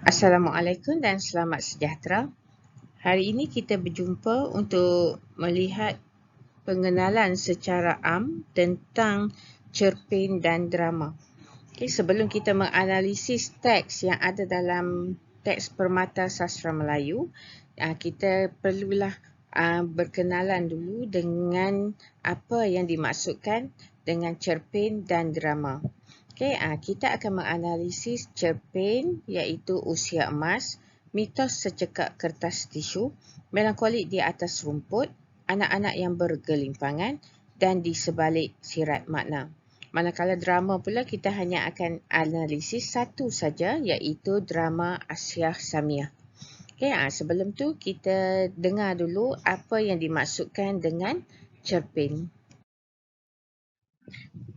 Assalamualaikum dan selamat sejahtera. Hari ini kita berjumpa untuk melihat pengenalan secara am tentang cerpen dan drama. Okay, sebelum kita menganalisis teks yang ada dalam teks Permata Sastra Melayu, kita perlulah berkenalan dulu dengan apa yang dimaksudkan dengan cerpen dan drama. Okay, kita akan menganalisis cerpen iaitu Usia Emas, Mitos Secekak Kertas Tisu, Melankolik di Atas Rumput, Anak-anak yang Bergelimpangan dan Di Sebalik Sirat Makna. Manakala drama pula kita hanya akan analisis satu saja iaitu drama Asyah Samiah. Okay, sebelum tu kita dengar dulu apa yang dimaksudkan dengan cerpen.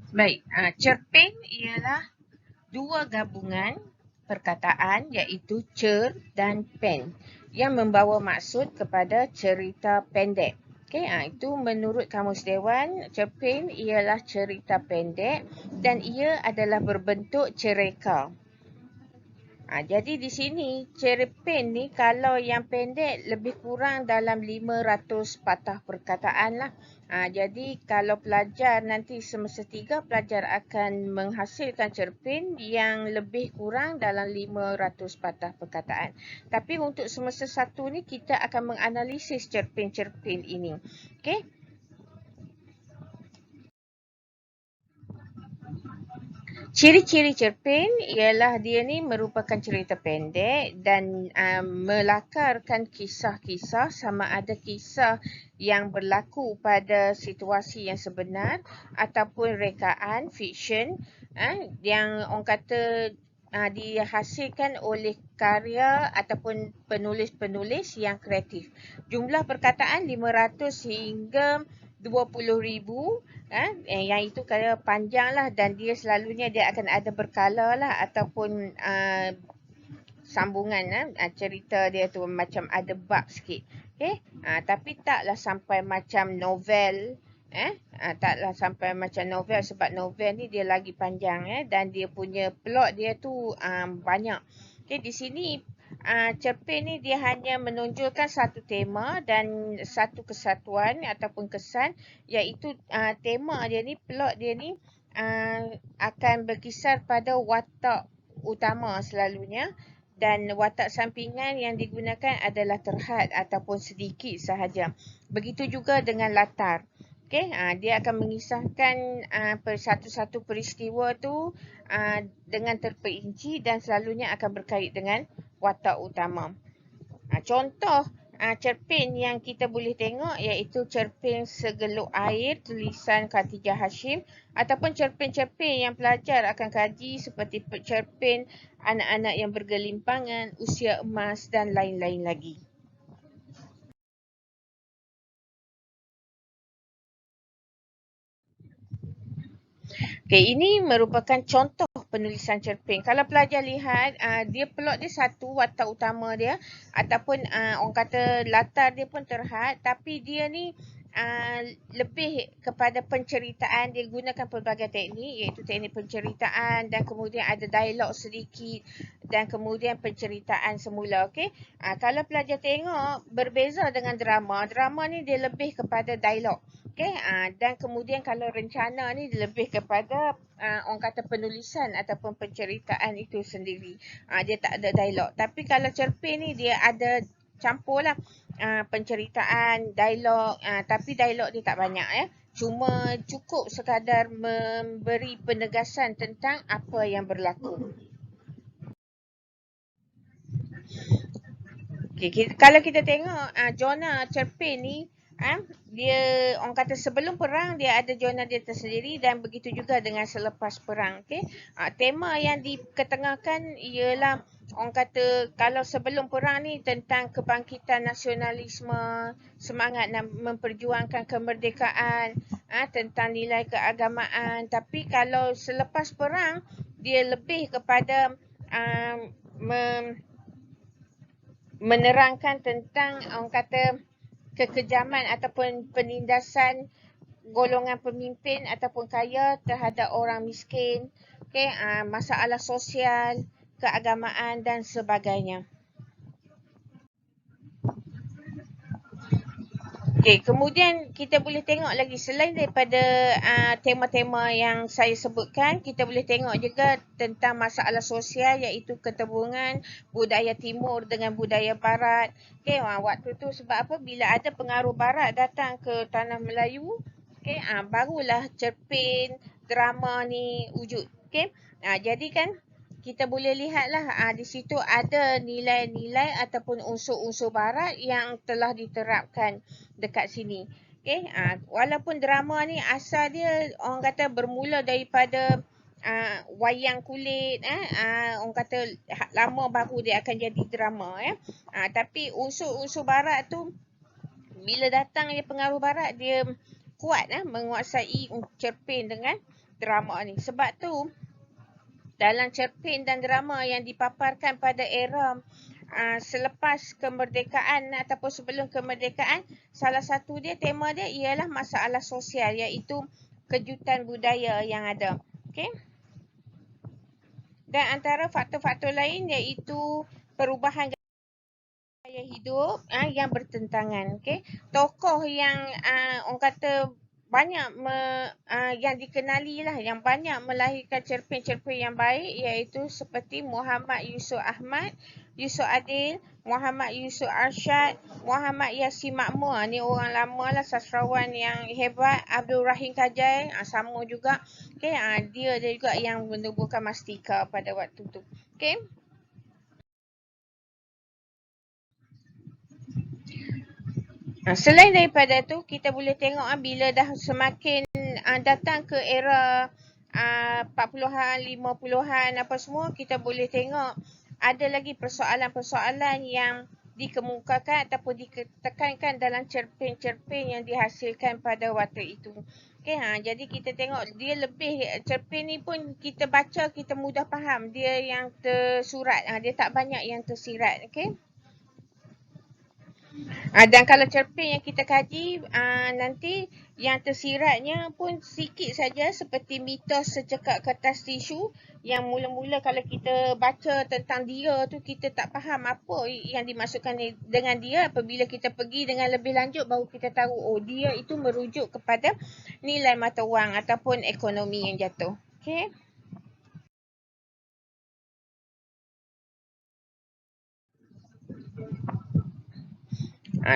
Baik, cerpen ialah dua gabungan perkataan iaitu cer dan pen yang membawa maksud kepada cerita pendek. Okay, itu menurut Kamus Dewan, cerpen ialah cerita pendek dan ia adalah berbentuk cerita. Jadi di sini cerpen ni kalau yang pendek lebih kurang dalam 500 patah perkataan lah. Jadi kalau pelajar nanti semester 3, pelajar akan menghasilkan cerpen yang lebih kurang dalam 500 patah perkataan. Tapi untuk semester 1 ni kita akan menganalisis cerpen-cerpen ini. Okey. Ciri-ciri cerpen ialah dia ni merupakan cerita pendek dan melakarkan kisah-kisah, sama ada kisah yang berlaku pada situasi yang sebenar ataupun rekaan, fiction, yang orang kata dihasilkan oleh karya ataupun penulis-penulis yang kreatif. Jumlah perkataan 500 hingga 20,000, yang itu kaya panjang lah dan dia selalunya dia akan ada berkala lah ataupun sambungan cerita dia tu macam ada bab sikit. Okay? Tapi taklah sampai macam novel. Taklah sampai macam novel sebab novel ni dia lagi panjang dan dia punya plot dia tu banyak. Okay, di sini cerpen ni dia hanya menonjolkan satu tema dan satu kesatuan ataupun kesan iaitu tema dia ni, plot dia ni akan berkisar pada watak utama selalunya dan watak sampingan yang digunakan adalah terhad ataupun sedikit sahaja. Begitu juga dengan latar. Okay, dia akan mengisahkan satu-satu peristiwa tu dengan terperinci dan selalunya akan berkait dengan watak utama. Contoh cerpen yang kita boleh tengok iaitu cerpen Segeluk Air tulisan Khatijah Hashim ataupun cerpen-cerpen yang pelajar akan kaji seperti cerpen Anak-anak yang Bergelimpangan, Usia Emas dan lain-lain lagi. Okay, ini merupakan contoh penulisan cerpen. Kalau pelajar lihat, dia plot dia satu, watak utama dia ataupun orang kata latar dia pun terhad, tapi dia ni lebih kepada penceritaan. Dia gunakan pelbagai teknik iaitu teknik penceritaan dan kemudian ada dialog sedikit dan kemudian penceritaan semula. Okay? Kalau pelajar tengok berbeza dengan drama, drama ni dia lebih kepada dialog. Okay, dan kemudian kalau rencana ni lebih kepada orang kata penulisan ataupun penceritaan itu sendiri. Dia tak ada dialog. Tapi kalau cerpen ni dia ada campur lah penceritaan, dialog, tapi dialog dia tak banyak ya. Cuma cukup sekadar memberi penegasan tentang apa yang berlaku. Okay, kalau kita tengok genre cerpen ni, dia orang kata sebelum perang dia ada genre dia tersendiri dan begitu juga dengan selepas perang. Okay? Tema yang diketengahkan ialah orang kata kalau sebelum perang ni tentang kebangkitan nasionalisme, semangat memperjuangkan kemerdekaan, tentang nilai keagamaan. Tapi kalau selepas perang dia lebih kepada menerangkan tentang orang kata kekejaman ataupun penindasan golongan pemimpin ataupun kaya terhadap orang miskin. Okay, masalah sosial keagamaan dan sebagainya. Okey, kemudian kita boleh tengok lagi selain daripada tema-tema yang saya sebutkan, kita boleh tengok juga tentang masalah sosial iaitu keterhubungan budaya timur dengan budaya barat. Okey, waktu tu sebab apa? Bila ada pengaruh barat datang ke tanah Melayu, okey, barulah cerpen, drama ni wujud. Okey. Jadi kan kita boleh lihatlah di situ ada nilai-nilai ataupun unsur-unsur barat yang telah diterapkan dekat sini. Okey, walaupun drama ni asal dia orang kata bermula daripada wayang kulit, orang kata lama baru dia akan jadi drama, tapi unsur-unsur barat tu bila datang dia pengaruh barat dia kuat menguasai cerpen dengan drama ni. Sebab tu dalam cerpen dan drama yang dipaparkan pada era selepas kemerdekaan ataupun sebelum kemerdekaan, salah satu dia tema dia ialah masalah sosial iaitu kejutan budaya yang ada. Okey. Dan antara faktor-faktor lain iaitu perubahan gaya hidup yang bertentangan. Okey. Tokoh yang orang kata banyak yang dikenali lah, yang banyak melahirkan cerpen-cerpen yang baik iaitu seperti Muhammad Yusof Ahmad, Yusof Adil, Muhammad Yusof Arsyad, Muhammad Yasin Makmur. Ni orang lama lah, sastrawan yang hebat. Abdul Rahim Kajai, sama juga. Okay, dia juga yang menubuhkan Mastika pada waktu tu. Okay. Selain daripada tu, kita boleh tengok bila dah semakin datang ke era 40-an, 50-an apa semua, kita boleh tengok ada lagi persoalan-persoalan yang dikemukakan ataupun ditekankan dalam cerpen-cerpen yang dihasilkan pada waktu itu. Okay, jadi kita tengok dia lebih, cerpen ni pun kita baca, kita mudah faham. Dia yang tersurat, dia tak banyak yang tersirat. Okay. Dan kalau cerpen yang kita kaji nanti yang tersiratnya pun sikit saja seperti mitos secekak kertas tisu yang mula-mula kalau kita baca tentang dia tu kita tak faham apa yang dimaksudkan dengan dia. Apabila kita pergi dengan lebih lanjut baru kita tahu dia itu merujuk kepada nilai mata wang ataupun ekonomi yang jatuh. Okey.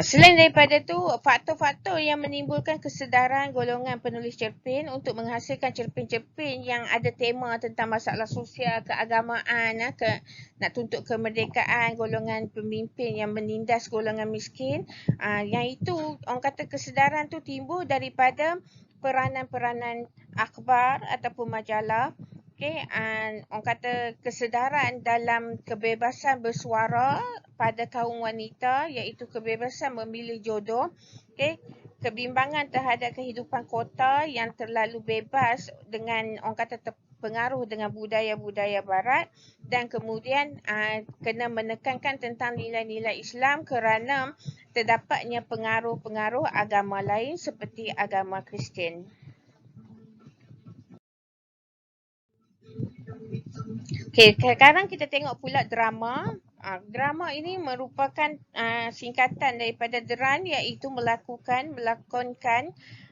Selain daripada tu, faktor-faktor yang menimbulkan kesedaran golongan penulis cerpen untuk menghasilkan cerpen-cerpen yang ada tema tentang masalah sosial, keagamaan, nak tuntut kemerdekaan golongan pemimpin yang menindas golongan miskin. Yang itu, orang kata kesedaran tu timbul daripada peranan-peranan akhbar ataupun majalah. Okay, orang kata kesedaran dalam kebebasan bersuara pada kaum wanita iaitu kebebasan memilih jodoh. Okay, kebimbangan terhadap kehidupan kota yang terlalu bebas dengan orang kata terpengaruh dengan budaya-budaya barat dan kemudian kena menekankan tentang nilai-nilai Islam kerana terdapatnya pengaruh-pengaruh agama lain seperti agama Kristian. Okay, sekarang kita tengok pula drama. Drama ini merupakan singkatan daripada deran iaitu melakonkan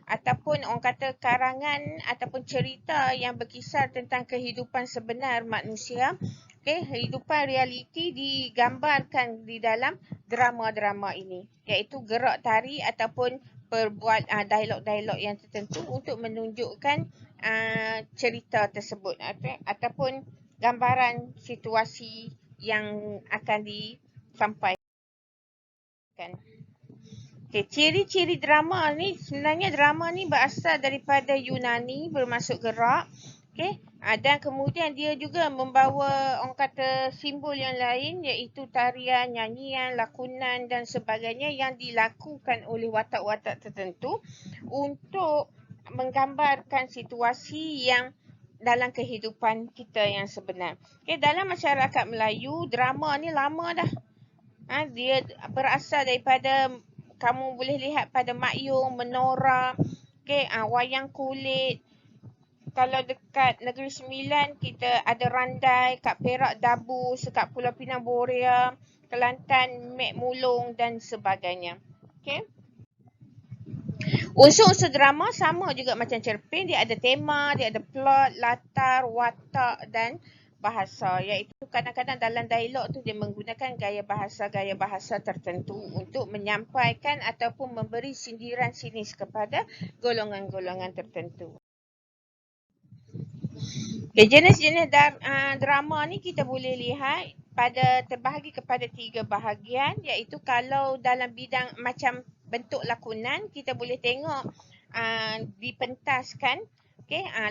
ataupun orang kata karangan ataupun cerita yang berkisar tentang kehidupan sebenar manusia. Okay, kehidupan realiti digambarkan di dalam drama-drama ini iaitu gerak tari ataupun perbuat dialog-dialog yang tertentu untuk menunjukkan cerita tersebut ataupun gambaran situasi yang akan disampaikan. Okay, ciri-ciri drama ni, sebenarnya drama ni berasal daripada Yunani bermaksud gerak. Okay, dan kemudian dia juga membawa orang kata simbol yang lain iaitu tarian, nyanyian, lakonan dan sebagainya yang dilakukan oleh watak-watak tertentu untuk menggambarkan situasi yang dalam kehidupan kita yang sebenar. Okay, dalam masyarakat Melayu, drama ni lama dah. Dia berasal daripada, kamu boleh lihat pada Mak Yung, Menora, okay, wayang kulit, kalau dekat Negeri Sembilan, kita ada Randai, kat Perak Dabus, kat Pulau Pinang Boria, Kelantan Mek Mulong dan sebagainya. Okey. Unsur-unsur drama sama juga macam cerpen, dia ada tema, dia ada plot, latar, watak dan bahasa, iaitu kadang-kadang dalam dialog tu dia menggunakan gaya bahasa tertentu untuk menyampaikan ataupun memberi sindiran sinis kepada golongan-golongan tertentu. Okay, jenis-jenis drama ni kita boleh lihat terbahagi kepada 3 bahagian, iaitu kalau dalam bidang macam bentuk lakonan, kita boleh tengok dipentaskan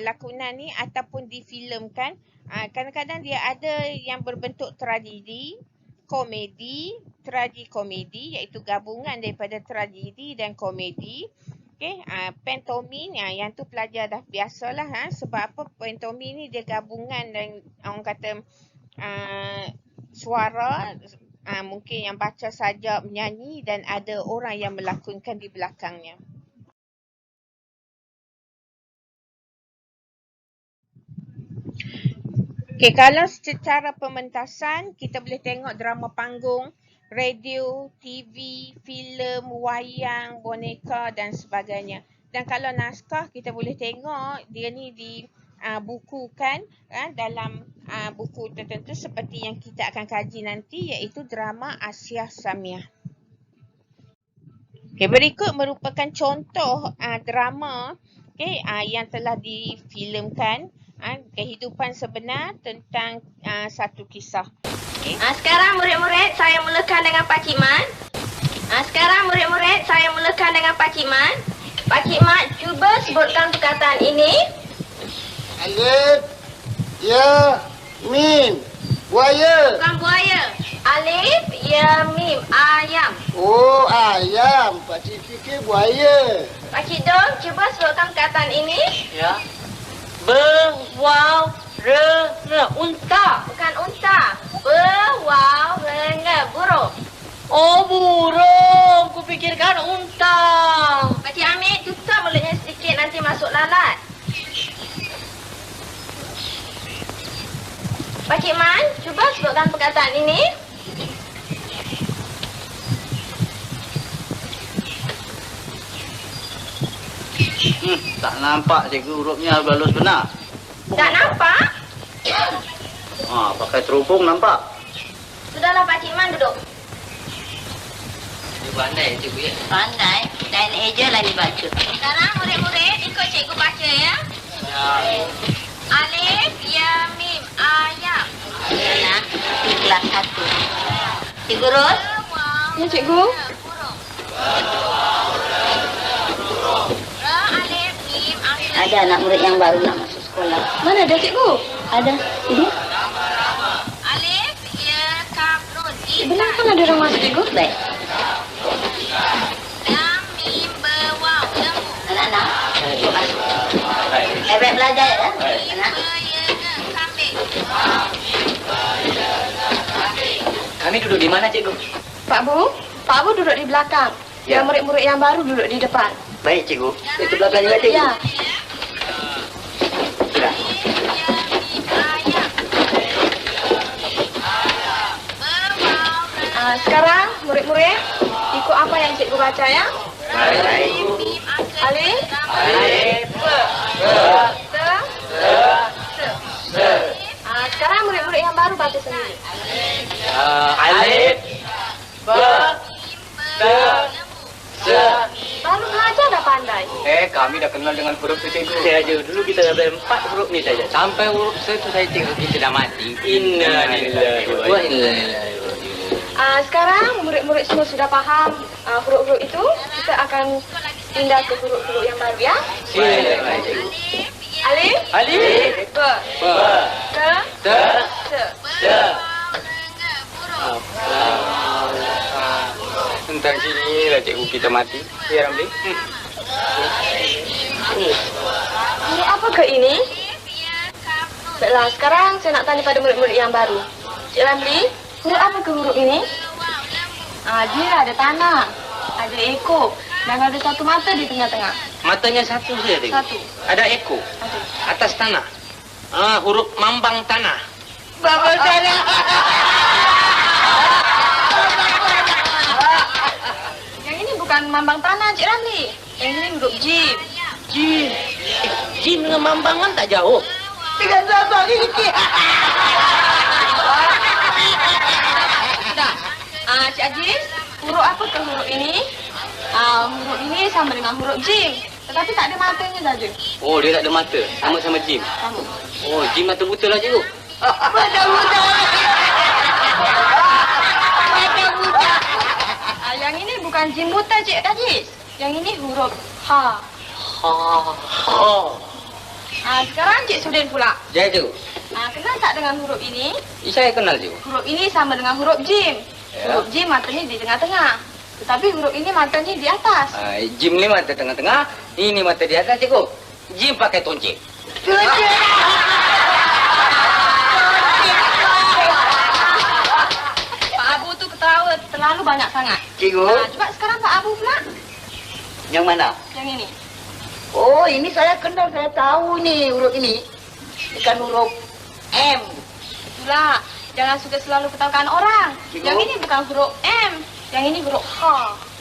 lakonan ni ataupun difilmkan. Kadang-kadang dia ada yang berbentuk tragedi, komedi, tragikomedi, iaitu gabungan daripada tragedi dan komedi. Pantomim, yang tu pelajar dah biasalah, sebab apa, pantomim ni dia gabungan dan orang kata suara, mungkin yang baca saja menyanyi dan ada orang yang melakonkan di belakangnya. Okay, kalau secara pementasan, kita boleh tengok drama panggung, radio, TV, filem, wayang, boneka dan sebagainya. Dan kalau naskah, kita boleh tengok dia ni dibukukan dalam buku tertentu seperti yang kita akan kaji nanti, iaitu drama Asia Samiah. Okay, berikut merupakan contoh drama yang telah difilmkan, kehidupan sebenar tentang satu kisah. Okay. Sekarang murid-murid saya mulakan dengan Pak Cik Man. Sekarang murid-murid saya mulakan dengan Pak Cik Man. Pak Cik Man, cuba sebutkan perkataan ini. Alif, ya, mim, buaya. Bukan buaya. Alif, ya, mim, ayam. Oh, ayam. Pak Cik fikir buaya. Pak Cik Dong, cuba sebutkan perkataan ini. Ya. Unta. Bukan unta. Burung. Oh, burung. Kupikirkan unta. Pak Cik Amir, tutup mulutnya sedikit, nanti masuk lalat. Pak Cik Man, cuba sebutkan perkataan ini. Tak nampak cikgu hurufnya halus benar. Tak nampak? Pakai terubung nampak. Sudahlah Pak Cik Man, duduk. Dia pandai cikgu ya? Pandai. Lain eja, lain dibaca. Sekarang murid-murid ikut cikgu baca ya. Ya. Alif, ya, mim, ayam. Nah, di kelas 1. Cikgu Ros? Ya, cikgu. Alif, mim, ayam. Ada anak murid yang baru nak masuk sekolah. Mana ada, cikgu? Ada. Ini. Alif, ya, kaf, nun. Benar kan ada orang masuk, cikgu? Baik. Lam, mim, bewaw, lembu. Anak-anak, ikut masuk. Baik belajar ya, anak. Kambing. Kami duduk di mana cikgu? Pak Bu duduk di belakang. Ya. Yang murid-murid yang baru duduk di depan. Baik cikgu. Itu belakang juga cikgu. Ya. Sudah. Sekarang murid-murid ikut apa yang cikgu baca ya. Baik. Alif. Alif. Se. Sekarang murid-murid yang baru baca sendiri. Alif. Se. Baru belajar dah pandai. Kami dah kenal dengan huruf itu cikgu. Saya aja dulu kita dah ada 4 huruf ni saja. Sampai huruf se itu saya cikgu kita dah mati. Innalillahi wa inna ilaihi raji'un. Sekarang murid-murid semua sudah faham huruf-huruf itu. Kita akan pindah ke huruf-huruf yang baru ya. Silakan cikgu. Alif. Alif. Be. Se. Se. Tentang sini lah cikgu kita mati. Ya Ramli. Huruf apa ke ini? Baiklah, sekarang saya nak tanya pada murid-murid yang baru. Cik Ramli, huruf apa ke huruf ini? Dia ada tanah, ada ekor dan ada satu mata di tengah-tengah. Matanya satu saja tengok. Satu. Ada eko. Ada. Atas tanah. Huruf mambang tanah. Bapa sana. Yang ini bukan mambang tanah, Cik Ramli. Yang ini huruf jim. Jim. Jim dengan mambangan tak jauh. Dengan siapa ini? Sudah. Cik Ajis, huruf apa ke huruf ini? Huruf ini sama dengan huruf jim. Tetapi tak ada matanya saja. Oh, dia tak ada mata. Sama-sama Jim. Sama. Oh, Jim mata buta lah cikgu. Mata buta. Mata buta. Yang ini bukan jim buta, Cik Ajis. Yang ini huruf ha. Sekarang Cik Sudin pula. Ya, cikgu. Kenal tak dengan huruf ini? Saya kenal cikgu. Huruf ini sama dengan huruf jim. Ya. Huruf jim matanya di tengah-tengah. Tetapi huruf ini matanya di atas. Jim ni mata tengah-tengah, ini mata di atas cikgu. Jim pakai tonceng. Pak Abu tu ketawa terlalu banyak sangat. Cikgu, Coba sekarang Pak Abu pula. yang mana? Yang ini. Oh, ini saya kenal, saya tahu nih huruf ini. Ini kan huruf M. Itulah. Jangan suka selalu ketahukan orang. Cikgu. Yang ini bukan huruf M. Yang ini huruf H.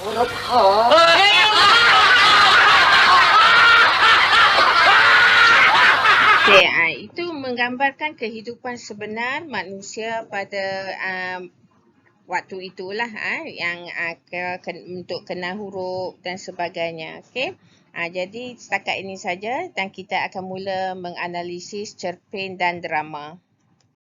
Huruf H. Okay, itu menggambarkan kehidupan sebenar manusia pada waktu itulah yang untuk kenal huruf dan sebagainya. Okay? Jadi setakat ini saja dan kita akan mula menganalisis cerpen dan drama.